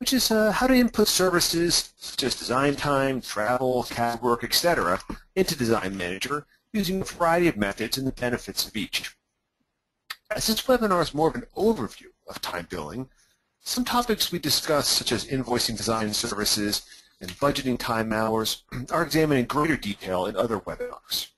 which is how to input services such as design time, travel, CAD work, etc. into Design Manager using a variety of methods and the benefits of each. As this webinar is more of an overview of time billing, some topics we discuss, such as invoicing design services and budgeting time hours, are examined in greater detail in other webinars.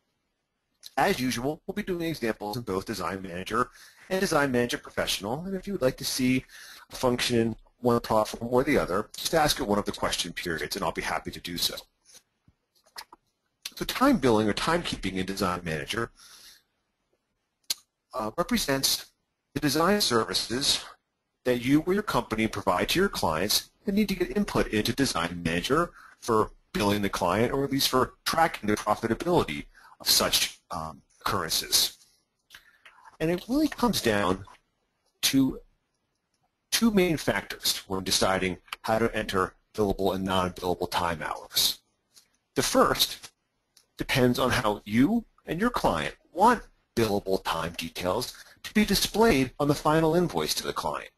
As usual, we'll be doing examples in both Design Manager and Design Manager Professional, and if you would like to see a function in one platform or the other, just ask at one of the question periods, and I'll be happy to do so. So time billing or timekeeping in Design Manager represents the design services that you or your company provide to your clients that need to get input into Design Manager for billing the client, or at least for tracking the profitability of such occurrences. And it really comes down to two main factors when deciding how to enter billable and non-billable time hours. The first depends on how you and your client want billable time details to be displayed on the final invoice to the client.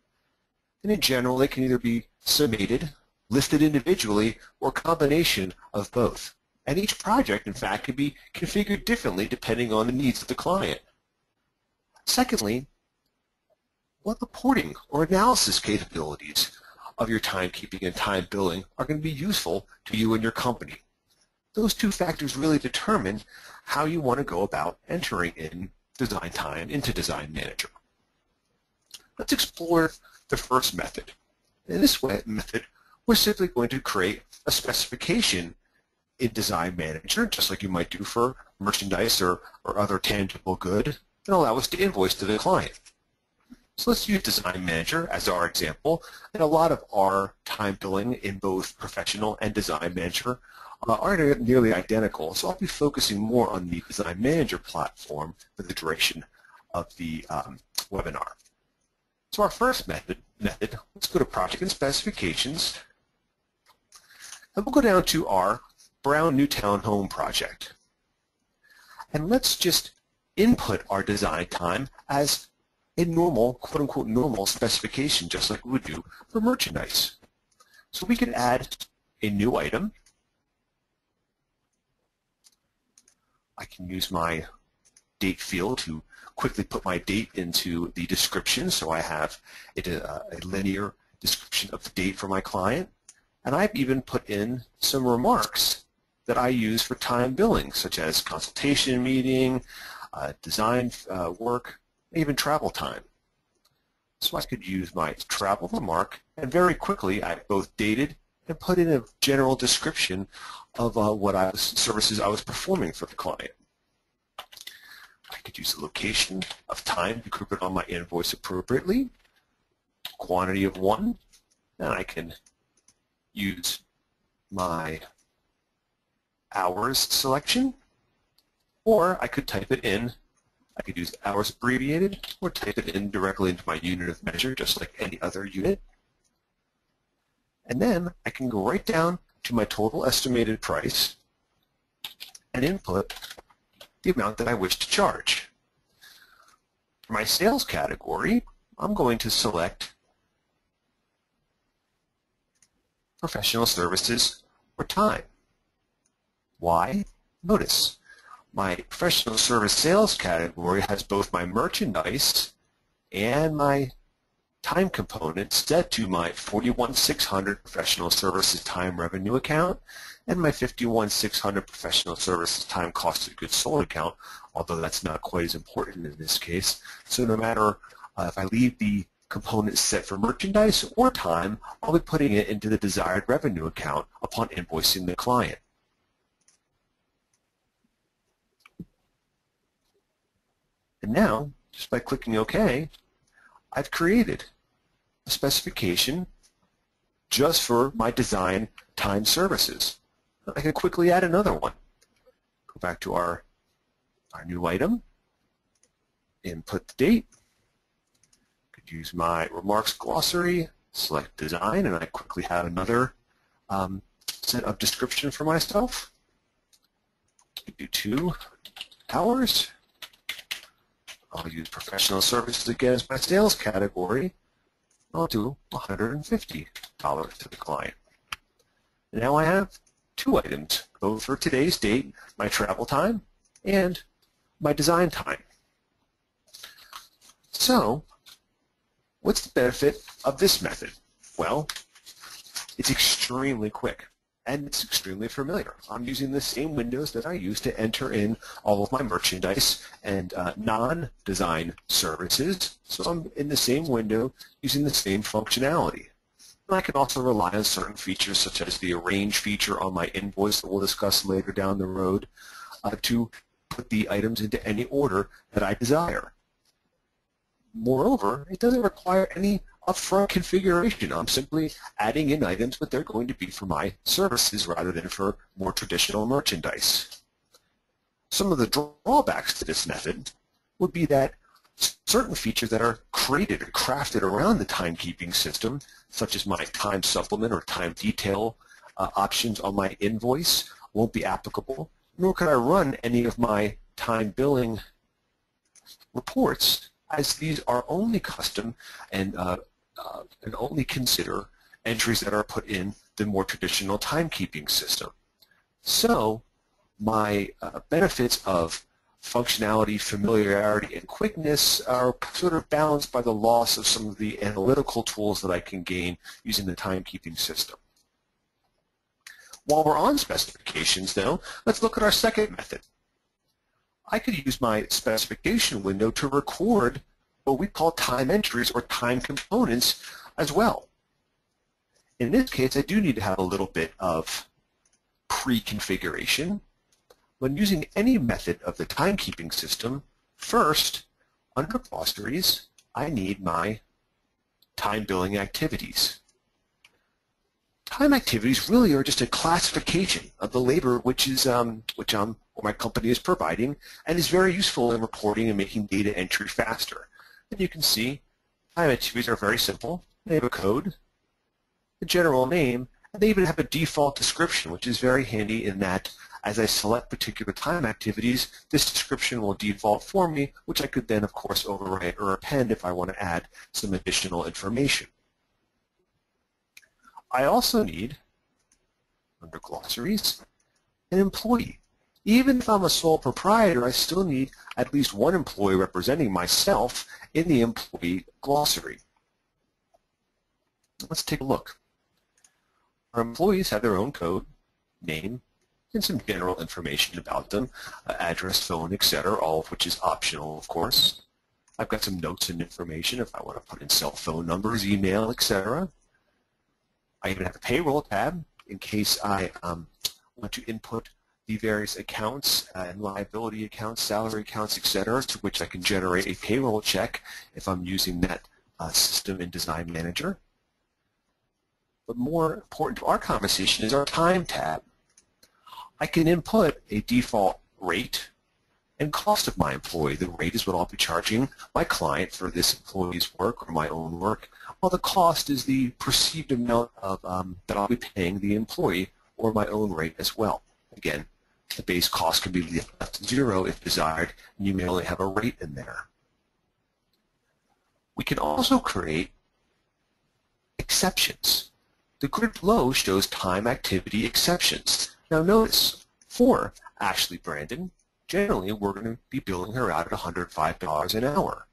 And in general, they can either be summated, listed individually, or a combination of both. And each project, in fact, can be configured differently depending on the needs of the client. Secondly, what reporting or analysis capabilities of your timekeeping and time billing are going to be useful to you and your company. Those two factors really determine how you want to go about entering in design time into Design Manager. Let's explore the first method. In this method, we're simply going to create a specification in Design Manager, just like you might do for merchandise or other tangible good, and allow us to invoice to the client. So let's use Design Manager as our example, and a lot of our time billing in both Professional and Design Manager are nearly identical, so I'll be focusing more on the Design Manager platform for the duration of the webinar. So our first method, let's go to Project and Specifications, and we'll go down to our Brown Newtown Home project. And let's just input our design time as a normal, quote-unquote normal specification, just like we would do for merchandise. So we could add a new item. I can use my date field to quickly put my date into the description, so I have a linear description of the date for my client. And I've even put in some remarks that I use for time billing, such as consultation meeting, design work, even travel time. So I could use my travel remark, and very quickly I both dated and put in a general description of what services I was performing for the client. I could use the location of time to group it on my invoice appropriately, quantity of 1, and I can use my hours selection, or I could type it in. I could use hours abbreviated or type it in directly into my unit of measure, just like any other unit. And then I can go right down to my total estimated price and input the amount that I wish to charge. For my sales category, I'm going to select Professional Services or Time. Why? Notice, my professional service sales category has both my merchandise and my time component set to my 41,600 professional services time revenue account and my 51,600 professional services time cost of goods sold account, although that's not quite as important in this case. So no matter if I leave the component set for merchandise or time, I'll be putting it into the desired revenue account upon invoicing the client. And now, just by clicking OK, I've created a specification just for my design time services. I can quickly add another one. Go back to our new item, input the date, could use my remarks glossary, select design, and I quickly have another set of description for myself. Do 2 hours. I'll use professional services again as my sales category. I'll do 150. to the client. And now I have two items, both for today's date, my travel time, and my design time. So, what's the benefit of this method? Well, it's extremely quick and it's extremely familiar. I'm using the same windows that I use to enter in all of my merchandise and non-design services. So I'm in the same window using the same functionality. And I can also rely on certain features such as the arrange feature on my invoice that we'll discuss later down the road to put the items into any order that I desire. Moreover, it doesn't require any upfront configuration. I'm simply adding in items, but they're going to be for my services rather than for more traditional merchandise. Some of the drawbacks to this method would be that certain features that are created or crafted around the timekeeping system, such as my time supplement or time detail options on my invoice, won't be applicable, nor could I run any of my time billing reports, as these are only custom and only consider entries that are put in the more traditional timekeeping system. So my benefits of functionality, familiarity, and quickness are sort of balanced by the loss of some of the analytical tools that I can gain using the timekeeping system. While we're on specifications, though, let's look at our second method. I could use my specification window to record what we call time entries or time components as well. In this case, I do need to have a little bit of pre-configuration. When using any method of the timekeeping system, first, under glossaries, I need my time billing activities. Time activities really are just a classification of the labor which my company is providing, and is very useful in reporting and making data entry faster. And you can see time activities are very simple. They have a code, a general name, and they even have a default description, which is very handy in that as I select particular time activities, this description will default for me, which I could then, of course, overwrite or append if I want to add some additional information. I also need, under glossaries, an employee. Even if I'm a sole proprietor, I still need at least one employee representing myself in the employee glossary. Let's take a look. Our employees have their own code, name, and some general information about them, address, phone, etc., all of which is optional, of course. I've got some notes and information if I want to put in cell phone numbers, email, etc. I even have a payroll tab in case I want to input the various accounts and liability accounts, salary accounts, etc., to which I can generate a payroll check if I'm using that system in Design Manager. But more important to our conversation is our time tab. I can input a default rate and cost of my employee. The rate is what I'll be charging my client for this employee's work or my own work, while the cost is the perceived amount of that I'll be paying the employee or my own rate as well. Again, the base cost can be left to zero if desired, and you may only have a rate in there. We can also create exceptions. The grid below shows time activity exceptions. Now notice, for Ashley Brandon, generally we're going to be billing her out at $105 an hour.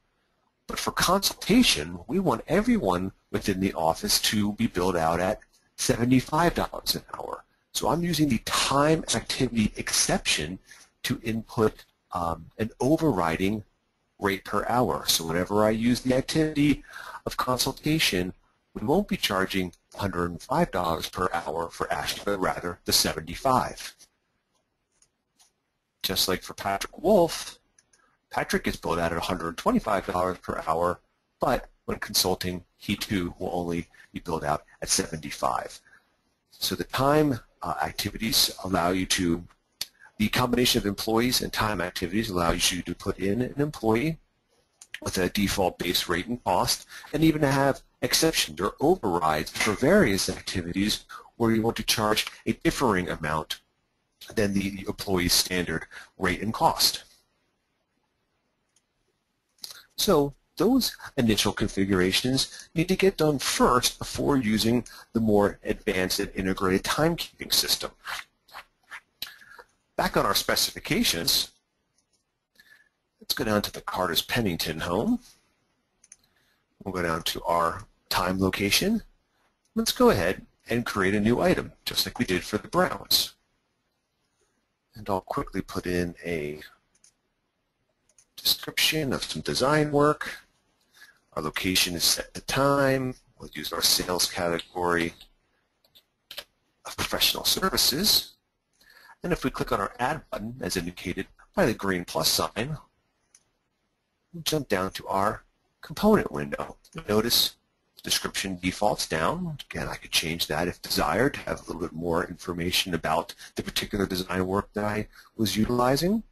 But for consultation, we want everyone within the office to be billed out at $75 an hour. So I'm using the time activity exception to input an overriding rate per hour. So whenever I use the activity of consultation, we won't be charging $105 per hour for Ashley, but rather the $75. Just like for Patrick Wolf, Patrick is billed out at $125 per hour, but when consulting, he too will only be billed out at $75. So the time activities allow you to, the combination of employees and time activities allows you to put in an employee with a default base rate and cost, and even to have exceptions or overrides for various activities where you want to charge a differing amount than the employee's standard rate and cost. So those initial configurations need to get done first before using the more advanced and integrated timekeeping system. Back on our specifications, let's go down to the Carter's Pennington home. We'll go down to our time location. Let's go ahead and create a new item, just like we did for the Browns. And I'll quickly put in a description of some design work. Our location is set to time. We'll use our sales category of professional services. And if we click on our Add button, as indicated by the green plus sign, we'll jump down to our component window. Notice the description defaults down. Again, I could change that if desired to have a little bit more information about the particular design work that I was utilizing.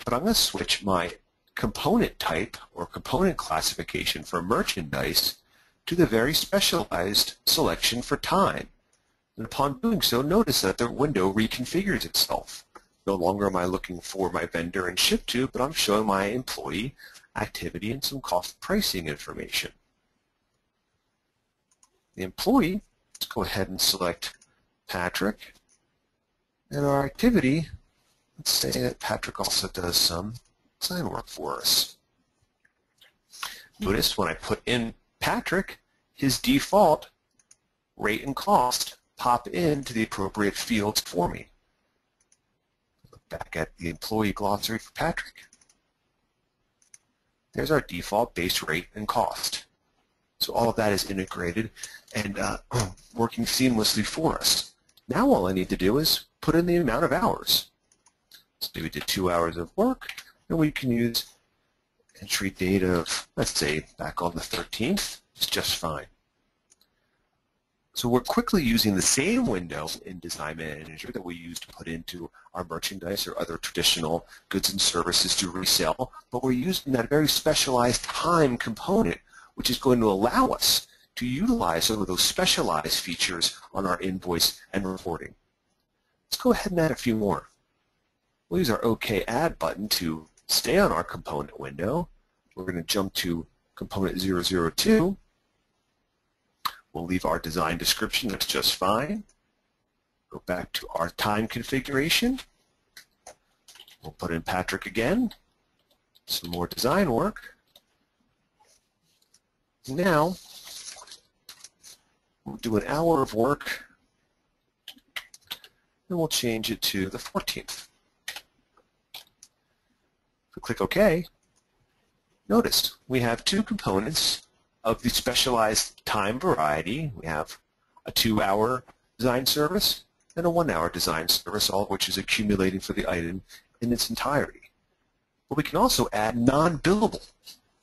But I'm going to switch my component type or component classification for merchandise to the very specialized selection for time. And upon doing so, notice that the window reconfigures itself. No longer am I looking for my vendor and ship to, but I'm showing my employee activity and some cost pricing information. The employee, let's go ahead and select Patrick. And our activity, let's say that Patrick also does some design work for us. Notice when I put in Patrick, his default rate and cost pop into the appropriate fields for me. Look back at the employee glossary for Patrick. There's our default base rate and cost. So all of that is integrated and working seamlessly for us. Now all I need to do is put in the amount of hours. So we did 2 hours of work, and we can use entry date of, let's say, back on the 13th. It's just fine. So we're quickly using the same window in Design Manager that we use to put into our merchandise or other traditional goods and services to resell, but we're using that very specialized time component, which is going to allow us to utilize some of those specialized features on our invoice and reporting. Let's go ahead and add a few more. We'll use our OK Add button to stay on our component window. We're going to jump to component 002. We'll leave our design description, that's just fine. Go back to our time configuration. We'll put in Patrick again, some more design work. Now, we'll do an hour of work, and we'll change it to the 14th. If we click OK, notice we have two components of the specialized time variety. We have a 2-hour design service and a 1-hour design service, all of which is accumulating for the item in its entirety. But we can also add non-billable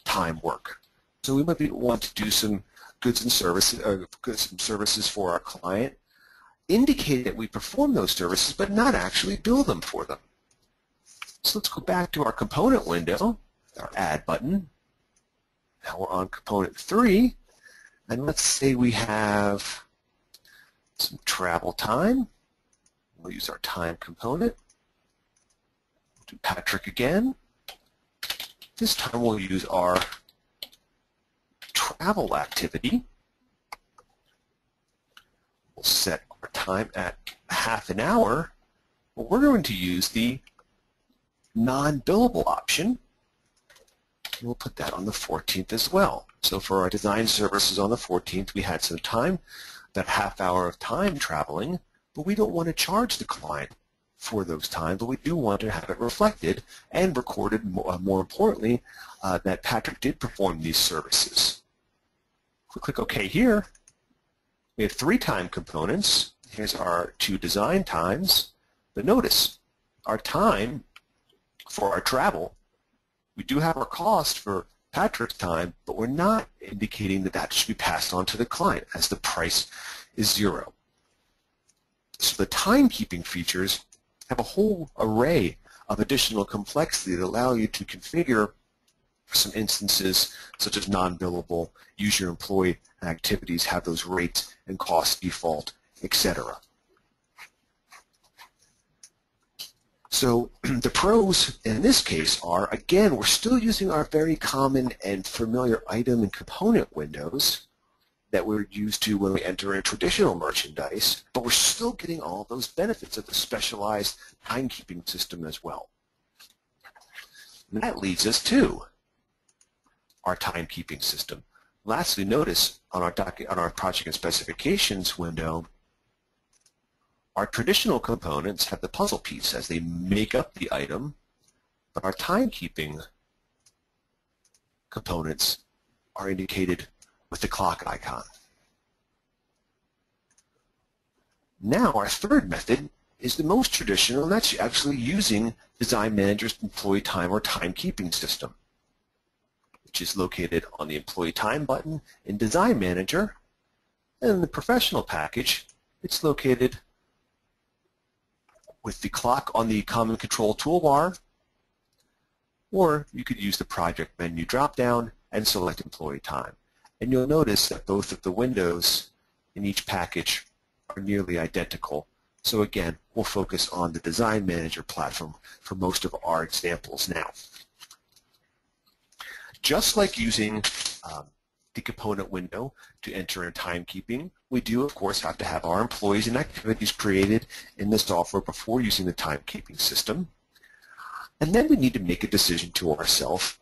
time work. So we might want to do some goods and services for our client, indicate that we perform those services, but not actually bill them for them. So let's go back to our component window, our Add button. Now we're on component 3, and let's say we have some travel time. We'll use our time component. We'll do Patrick again. This time we'll use our travel activity. We'll set our time at half an hour, but we're going to use the non-billable option. We'll put that on the 14th as well. So for our design services on the 14th, we had some time, that half hour of time traveling, but we don't want to charge the client for those times, but we do want to have it reflected and recorded, more importantly, that Patrick did perform these services. If we click OK here, we have 3 time components. Here's our 2 design times, but notice our time for our travel, we do have our cost for Patrick's time, but we're not indicating that that should be passed on to the client as the price is 0. So the timekeeping features have a whole array of additional complexity that allow you to configure some instances such as non-billable, use your employee activities, have those rates and costs default, etc. So the pros in this case are, again, we're still using our very common and familiar item and component windows that we're used to when we enter in traditional merchandise, but we're still getting all those benefits of the specialized timekeeping system as well. And that leads us to our timekeeping system. Lastly, notice on our project and specifications window, our traditional components have the puzzle piece as they make up the item, but our timekeeping components are indicated with the clock icon. Now our third method is the most traditional, and that's actually using Design Manager's employee time or timekeeping system, which is located on the Employee Time button in Design Manager, and in the Professional package, it's located with the clock on the Common Control toolbar, or you could use the Project menu drop-down and select Employee Time. And you'll notice that both of the windows in each package are nearly identical. So again, we'll focus on the Design Manager platform for most of our examples now. Just like using the component window to enter in timekeeping, we do, of course, have to have our employees and activities created in the software before using the timekeeping system. And then we need to make a decision to ourselves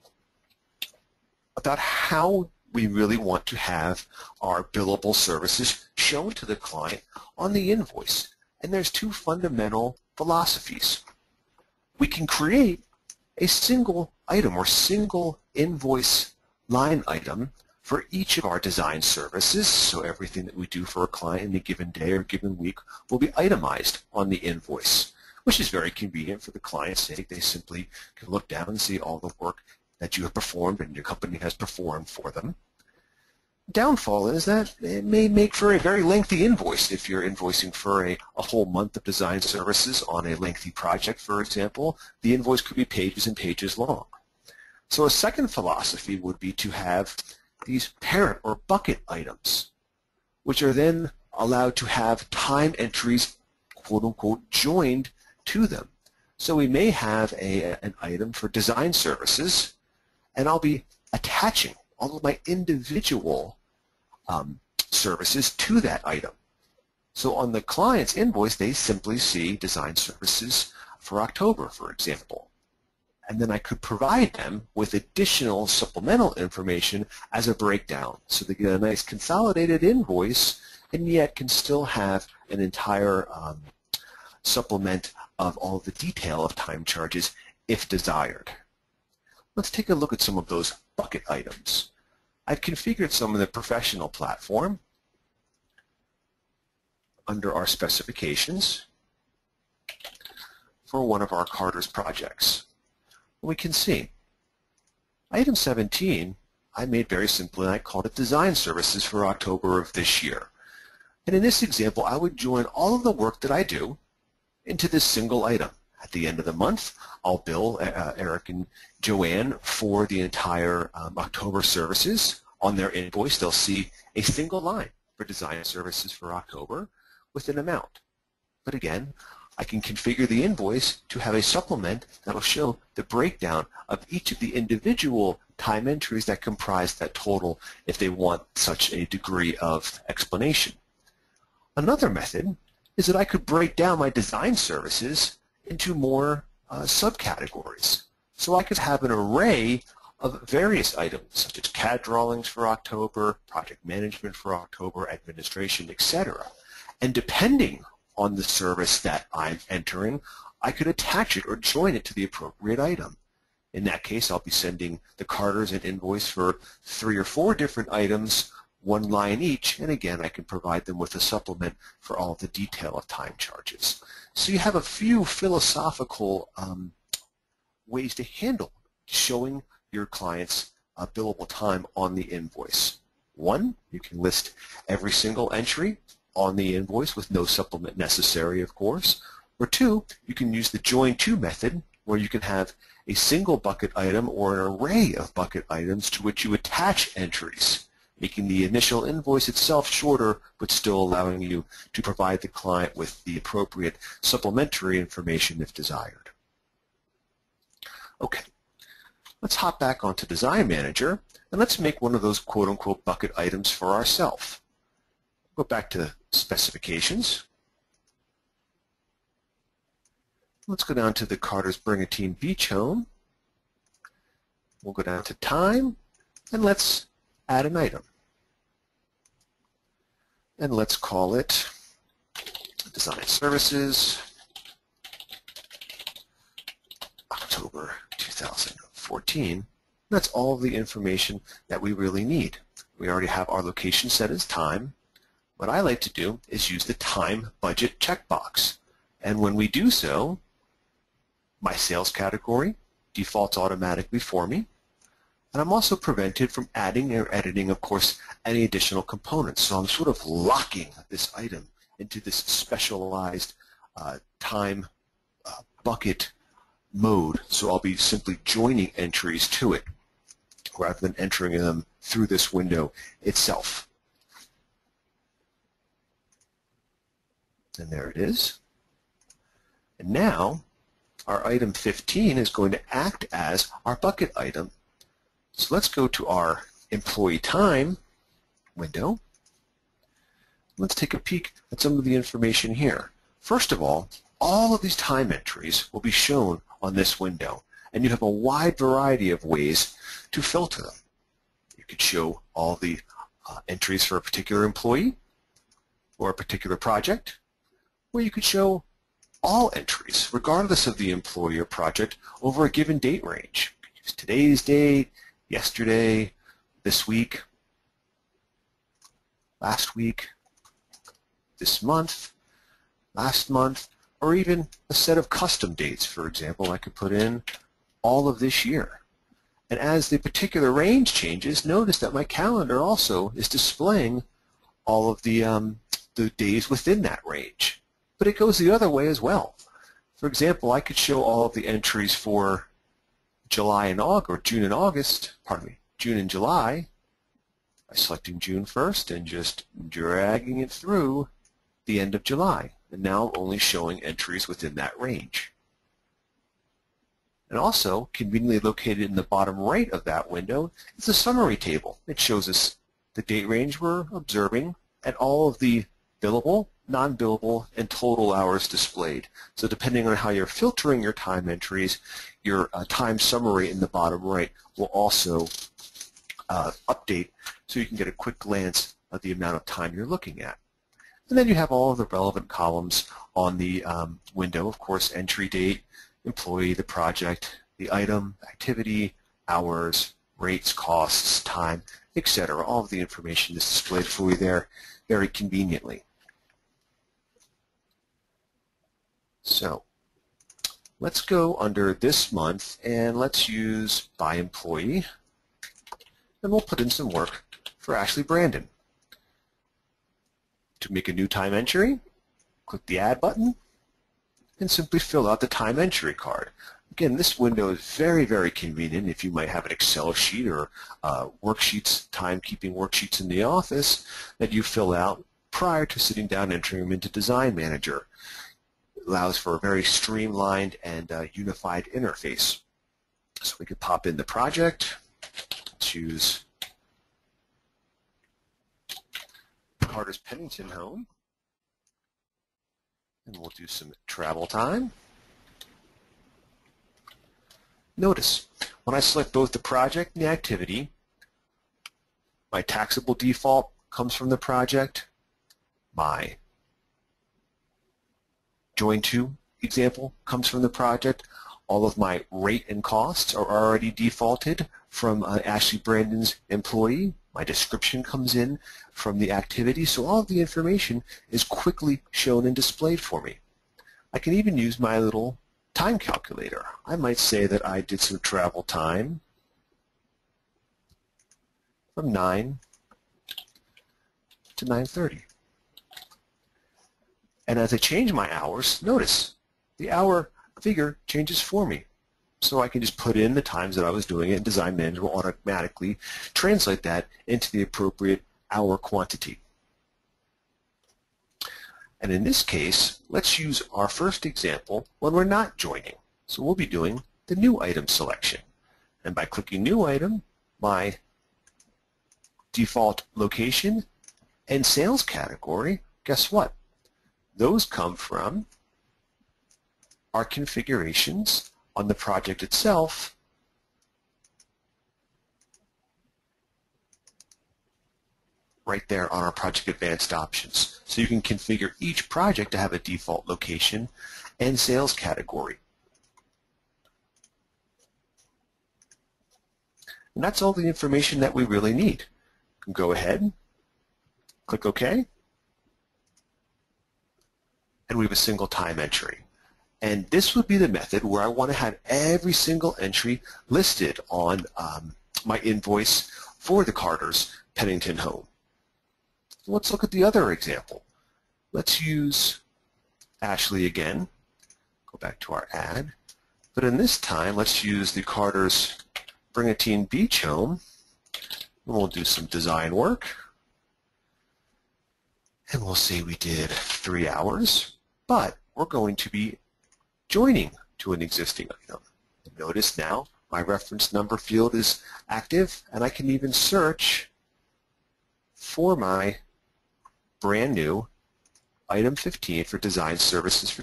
about how we really want to have our billable services shown to the client on the invoice. And there's two fundamental philosophies. We can create a single item or single invoice line item for each of our design services, so everything that we do for a client in a given day or given week will be itemized on the invoice, which is very convenient for the client's sake. They simply can look down and see all the work that you have performed and your company has performed for them. Downfall is that it may make for a very lengthy invoice if you're invoicing for a whole month of design services on a lengthy project, for example. The invoice could be pages and pages long. So a second philosophy would be to have these parent or bucket items, which are then allowed to have time entries, quote-unquote, joined to them. So we may have an item for design services, and I'll be attaching all of my individual services to that item. So on the client's invoice, they simply see design services for October, for example. And then I could provide them with additional supplemental information as a breakdown, so they get a nice consolidated invoice and yet can still have an entire supplement of all the detail of time charges if desired. Let's take a look at some of those bucket items. I've configured some in the Professional platform under our specifications for one of our Carter's projects. We can see item 17 I made very simply, and I called it Design Services for October of this year. And in this example, I would join all of the work that I do into this single item. At the end of the month, I'll bill Eric and Joanne for the entire October services. On their invoice, they'll see a single line for Design Services for October with an amount. But again, I can configure the invoice to have a supplement that will show the breakdown of each of the individual time entries that comprise that total if they want such a degree of explanation. Another method is that I could break down my design services into more subcategories. So I could have an array of various items such as CAD drawings for October, project management for October, administration, etc. And depending on the service that I'm entering, I could attach it or join it to the appropriate item. In that case, I'll be sending the Carters an invoice for 3 or 4 different items, one line each, and again, I can provide them with a supplement for all the detail of time charges. So you have a few philosophical ways to handle showing your clients billable time on the invoice. One, you can list every single entry on the invoice with no supplement necessary, of course. Or 2, you can use the join to method, where you can have a single bucket item or an array of bucket items to which you attach entries, making the initial invoice itself shorter but still allowing you to provide the client with the appropriate supplementary information if desired. Okay, let's hop back onto Design Manager and let's make one of those quote-unquote bucket items for ourselves. Go back to Specifications. Let's go down to the Carter's Brigantine Beach Home. We'll go down to Time, and let's add an item. And let's call it Design Services, October 2014. That's all the information that we really need. We already have our location set as time. What I like to do is use the time budget checkbox. And when we do so, my sales category defaults automatically for me. And I'm also prevented from adding or editing, of course, any additional components. So I'm sort of locking this item into this specialized time bucket mode. So I'll be simply joining entries to it rather than entering them through this window itself. And there it is. And now our item 15 is going to act as our bucket item. So let's go to our Employee Time window. Let's take a peek at some of the information here. First of all of these time entries will be shown on this window, and you have a wide variety of ways to filter them. You could show all the entries for a particular employee or a particular project, or you could show all entries, regardless of the employee or project, over a given date range. You could use today's date, yesterday, this week, last week, this month, last month, or even a set of custom dates. For example, I could put in all of this year. And as the particular range changes, notice that my calendar also is displaying all of the days within that range. But it goes the other way as well. For example, I could show all of the entries for July and August, or June and August, pardon me, June and July, by selecting June 1st and just dragging it through the end of July. And now I'm only showing entries within that range. And also, conveniently located in the bottom right of that window is the summary table. It shows us the date range we're observing and all of the billable, non-billable, and total hours displayed. So depending on how you're filtering your time entries, your time summary in the bottom right will also update so you can get a quick glance of the amount of time you're looking at. And then you have all of the relevant columns on the window, of course, entry date, employee, the project, the item, activity, hours, rates, costs, time, etc. All of the information is displayed for you there very conveniently. So let's go under this month and let's use by employee, and we'll put in some work for Ashley Brandon. To make a new time entry, click the Add button and simply fill out the time entry card. Again, this window is very, very convenient if you might have an Excel sheet or worksheets, timekeeping worksheets in the office that you fill out prior to sitting down and entering them into Design Manager. It allows for a very streamlined and unified interface. So we could pop in the project, choose Carter's Pennington Home, and we'll do some travel time. Notice, when I select both the project and the activity, my taxable default comes from the project, my join to example comes from the project, all of my rate and costs are already defaulted from Ashley Brandon's employee, my description comes in from the activity, so all of the information is quickly shown and displayed for me. I can even use my little time calculator. I might say that I did some travel time from 9 to 9:30. And as I change my hours, notice the hour figure changes for me. So I can just put in the times that I was doing it, and Design Manager will automatically translate that into the appropriate hour quantity. And in this case, let's use our first example when we're not joining. So we'll be doing the New Item selection. And by clicking New Item, my default location and sales category, guess what? Those come from our configurations on the project itself right there on our Project Advanced options. So you can configure each project to have a default location and sales category. And that's all the information that we really need. Go ahead, click OK, and we have a single time entry. And this would be the method where I want to have every single entry listed on my invoice for the Carter's Pennington home. So let's look at the other example. Let's use Ashley again. Go back to our ad. But in this time, let's use the Carter's Brigantine Beach home. And we'll do some design work. And we'll say we did 3 hours, but we're going to be joining to an existing item. Notice now my reference number field is active, and I can even search for my brand new item 15 for design services for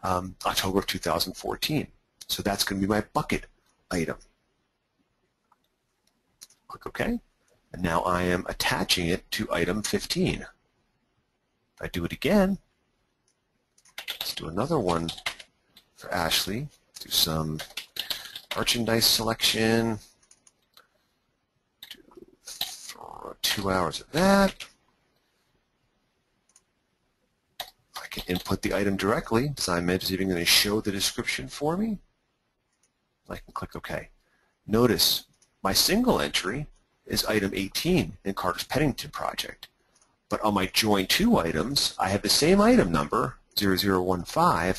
October of 2014. So that's going to be my bucket item. Click OK, and now I am attaching it to item 15. If I do it again, let's do another one for Ashley. Do some merchandise selection. Do 2 hours of that. I can input the item directly. Design Manager is even going to show the description for me. I can click OK. Notice my single entry is item 18 in Carter's Pennington project. But on my join two items, I have the same item number, 0015,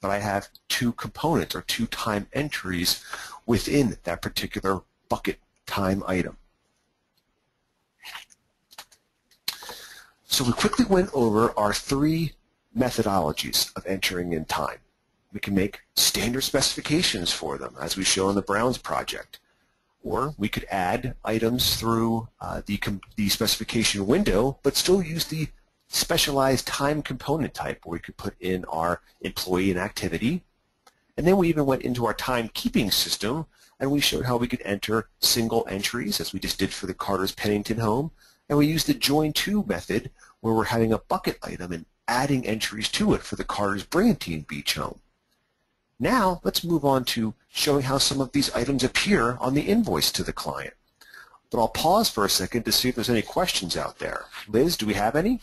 but I have two components or two time entries within that particular bucket time item. So we quickly went over our 3 methodologies of entering in time. We can make standard specifications for them, as we show in the Browns project. Or we could add items through the specification window, but still use the specialized time component type, where we could put in our employee and activity. And then we even went into our timekeeping system, and we showed how we could enter single entries, as we just did for the Carter's Pennington home. And we used the join to method, where we're having a bucket item and adding entries to it for the Carter's Brigantine Beach home. Now, let's move on to showing how some of these items appear on the invoice to the client. But I'll pause for a second to see if there's any questions out there. Liz, do we have any?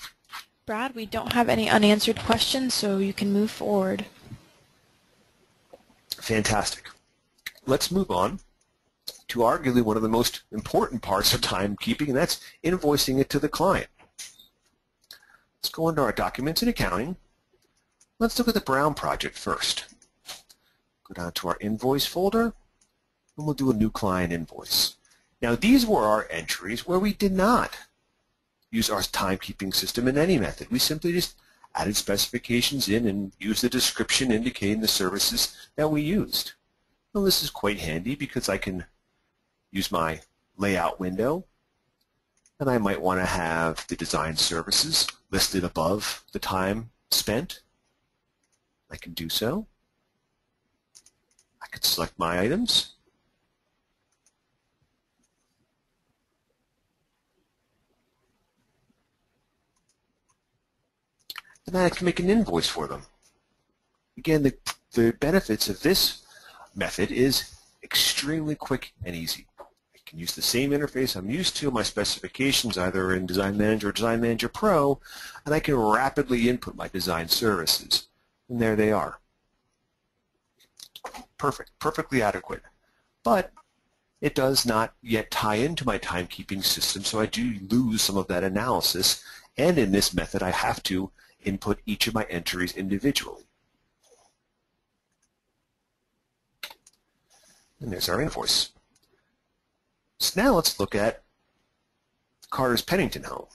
Brad, we don't have any unanswered questions, so you can move forward. Fantastic. Let's move on to arguably one of the most important parts of timekeeping, and that's invoicing it to the client. Let's go into our Documents and Accounting. Let's look at the Brown project first. Go down to our Invoice folder, and we'll do a new client invoice. Now, these were our entries where we did not use our timekeeping system in any method. We simply just added specifications in and used the description indicating the services that we used. Well, this is quite handy because I can use my layout window, and I might want to have the design services listed above the time spent. I can do so. I could select my items. And then I can make an invoice for them. Again, the benefits of this method is extremely quick and easy. I can use the same interface I'm used to, my specifications, either in Design Manager or Design Manager Pro, and I can rapidly input my design services. And there they are. Perfect, perfectly adequate. But it does not yet tie into my timekeeping system, so I do lose some of that analysis. And in this method, I have to input each of my entries individually. And there's our invoice. So now let's look at Carter's Pennington home.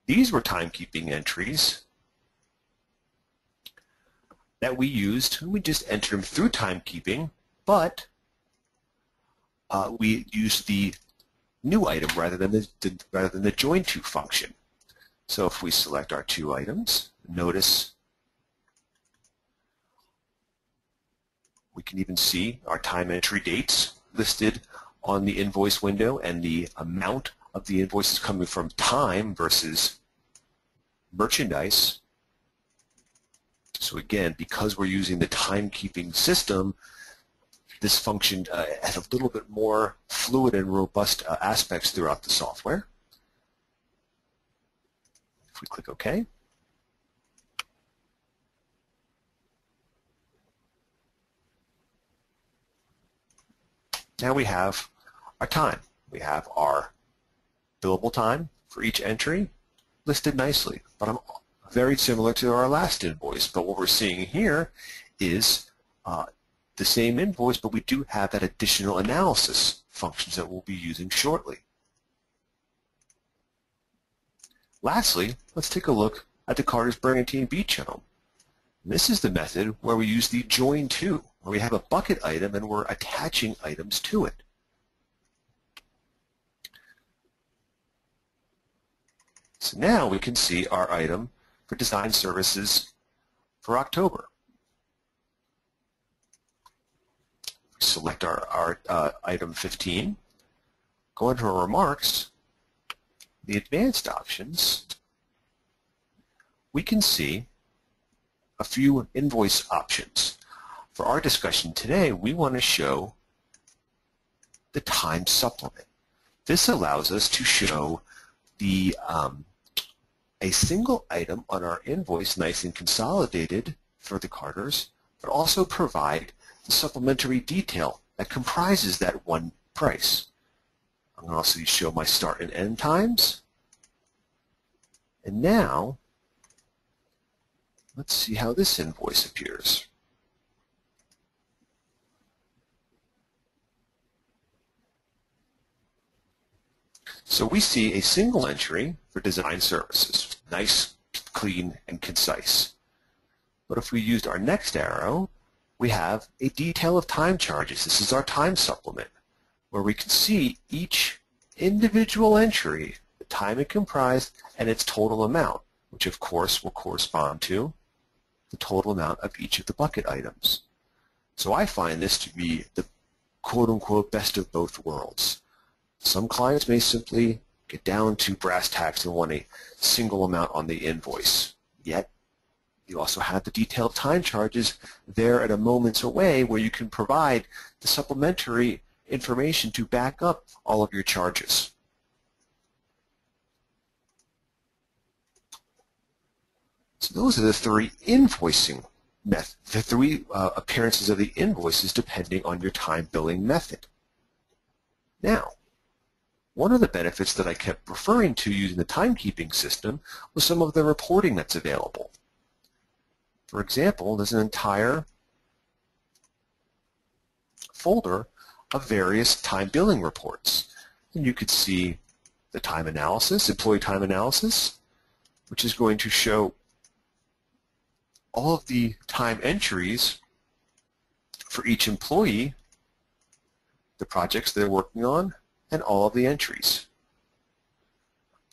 These were timekeeping entries that we used. We just entered them through timekeeping, but we used the new item rather than the join to function. So if we select our two items, notice we can even see our time entry dates listed on the invoice window, and the amount of the invoice is coming from time versus merchandise. So again, because we're using the timekeeping system, this function has a little bit more fluid and robust aspects throughout the software. If we click OK, now we have our time. We have our billable time for each entry listed nicely, but I'm very similar to our last invoice. But what we're seeing here is the same invoice, but we do have that additional analysis functions that we'll be using shortly. Lastly, let's take a look at the Carter's Brigantine Beach Home. This is the method where we use the join to, where we have a bucket item and we're attaching items to it. So now we can see our item for design services for October. Select our item 15, go into our remarks, the advanced options, we can see a few invoice options. For our discussion today, we want to show the time supplement. This allows us to show the a single item on our invoice, nice and consolidated for the Carters, but also provide the supplementary detail that comprises that one price. I'm going to also show my start and end times. And now, let's see how this invoice appears. So we see a single entry for design services, nice, clean, and concise. But if we used our next arrow, we have a detail of time charges. This is our time supplement, where we can see each individual entry, the time it comprised, and its total amount, which of course will correspond to the total amount of each of the bucket items. So I find this to be the quote-unquote best of both worlds. Some clients may simply get down to brass tacks and want a single amount on the invoice. Yet, you also have the detailed time charges there at a moment's away where you can provide the supplementary information to back up all of your charges. So those are the three invoicing methods, the three appearances of the invoices depending on your time billing method. Now, one of the benefits that I kept referring to using the timekeeping system was some of the reporting that's available. For example, there's an entire folder of various time billing reports. And you could see the time analysis, employee time analysis, which is going to show all of the time entries for each employee, the projects they're working on, and all of the entries.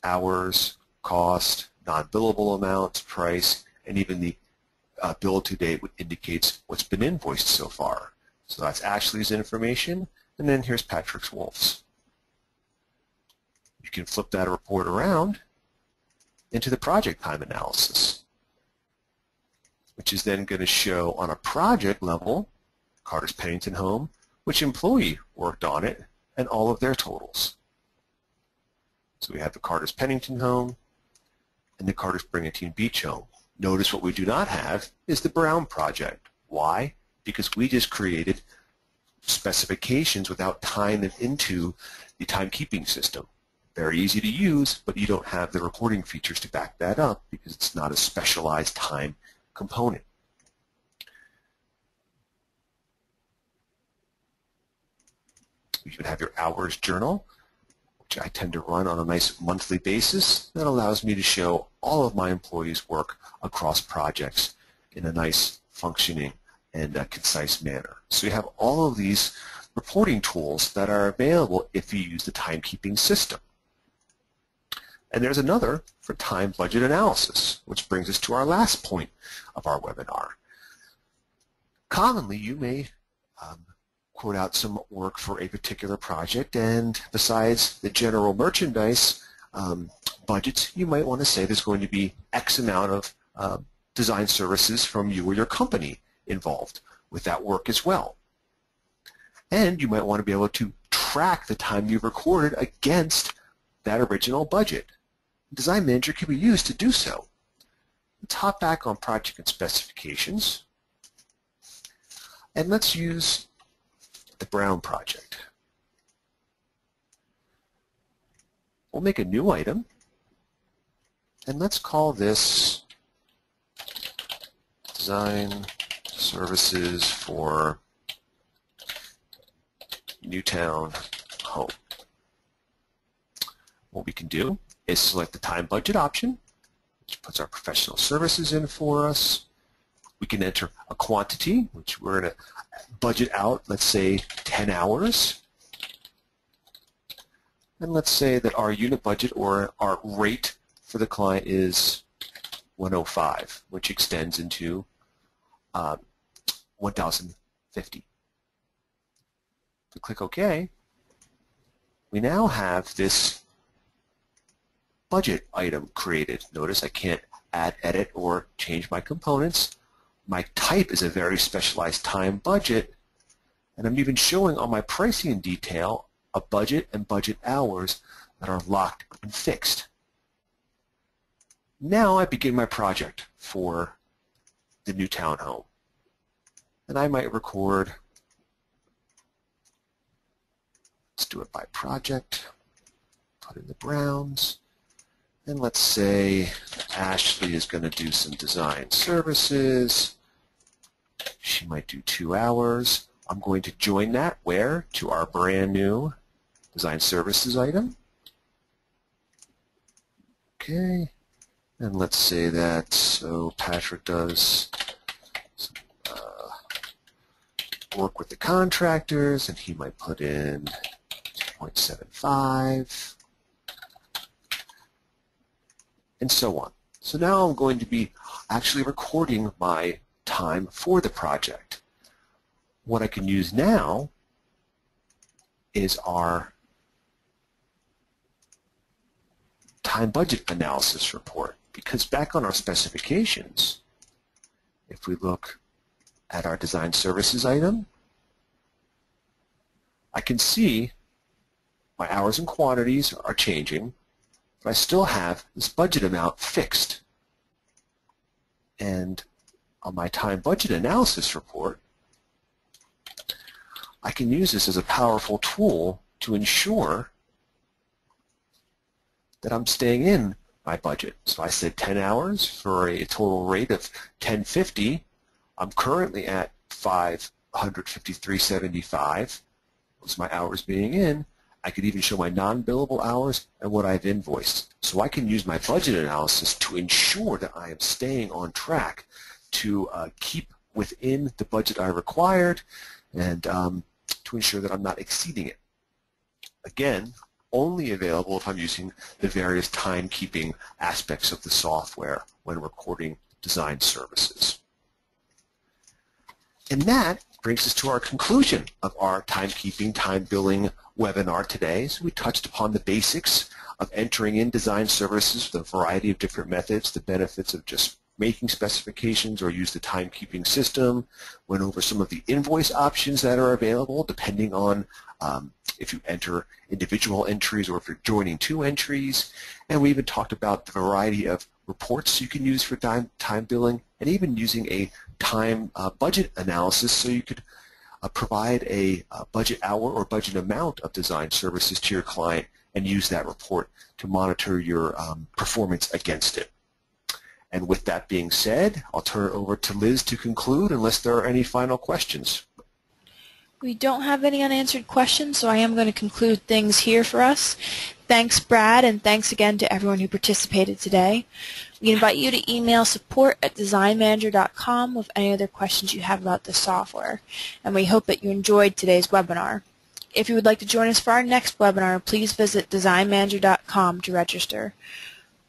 Hours, cost, non-billable amounts, price, and even the bill to date indicates what's been invoiced so far. So that's Ashley's information, and then here's Patrick Wolf's. You can flip that report around into the project time analysis, which is then going to show on a project level, Carter's Pennington Home, which employee worked on it, and all of their totals. So we have the Carter's Pennington Home and the Carter's Brigantine Beach Home. Notice what we do not have is the Brown project. Why? Because we just created specifications without tying them into the timekeeping system. Very easy to use, but you don't have the reporting features to back that up because it's not a specialized time component. You can have your hours journal, which I tend to run on a nice monthly basis. That allows me to show all of my employees' work across projects in a nice functioning and concise manner. So you have all of these reporting tools that are available if you use the timekeeping system. And there's another for time budget analysis, which brings us to our last point of our webinar. Commonly, you may quote out some work for a particular project, and besides the general merchandise budgets, you might want to say there's going to be X amount of design services from you or your company involved with that work as well. And you might want to be able to track the time you've recorded against that original budget. Design Manager can be used to do so. Let's hop back on Project and Specifications, and let's use the Brown project. We'll make a new item, and let's call this Design Services for Newtown Home. What we can do is select the time budget option, which puts our professional services in for us. We can enter a quantity, which we're going to budget out, let's say 10 hours. And let's say that our unit budget or our rate for the client is 105, which extends into 1,050. If we click OK, we now have this budget item created. Notice I can't add, edit, or change my components. My type is a very specialized time budget, and I'm even showing on my pricing in detail a budget and budget hours that are locked and fixed. Now I begin my project for the new townhome, and I might record, let's do it by project, put in the Browns, and let's say Ashley is going to do some design services. She might do 2 hours. I'm going to join that where? To our brand new design services item. Okay, and let's say that, so Patrick does some, work with the contractors, and he might put in 2.75. And so on. So now I'm going to be actually recording my time for the project. What I can use now is our time budget analysis report, because back on our specifications, if we look at our design services item, I can see my hours and quantities are changing, but I still have this budget amount fixed. And on my time budget analysis report, I can use this as a powerful tool to ensure that I'm staying in my budget. So I said 10 hours for a total rate of $10.50. I'm currently at $553.75. Those are my hours being in. I could even show my non-billable hours and what I've invoiced. So I can use my budget analysis to ensure that I am staying on track to keep within the budget I required and to ensure that I'm not exceeding it. Again, only available if I'm using the various timekeeping aspects of the software when recording design services. And that brings us to our conclusion of our timekeeping, time billing webinar today. So we touched upon the basics of entering in design services with a variety of different methods, the benefits of just making specifications or use the timekeeping system, went over some of the invoice options that are available depending on if you enter individual entries or if you're joining 2 entries, and we even talked about the variety of reports you can use for time billing, and even using a time budget analysis so you could provide a budget hour or budget amount of design services to your client and use that report to monitor your performance against it. And with that being said, I'll turn it over to Liz to conclude unless there are any final questions. We don't have any unanswered questions, so I am going to conclude things here for us. Thanks, Brad, and thanks again to everyone who participated today. We invite you to email support@designmanager.com with any other questions you have about the software, and we hope that you enjoyed today's webinar. If you would like to join us for our next webinar, please visit designmanager.com to register.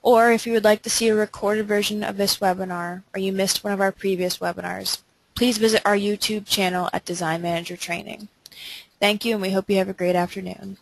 Or if you would like to see a recorded version of this webinar, or you missed one of our previous webinars, please visit our YouTube channel at Design Manager Training. Thank you, and we hope you have a great afternoon.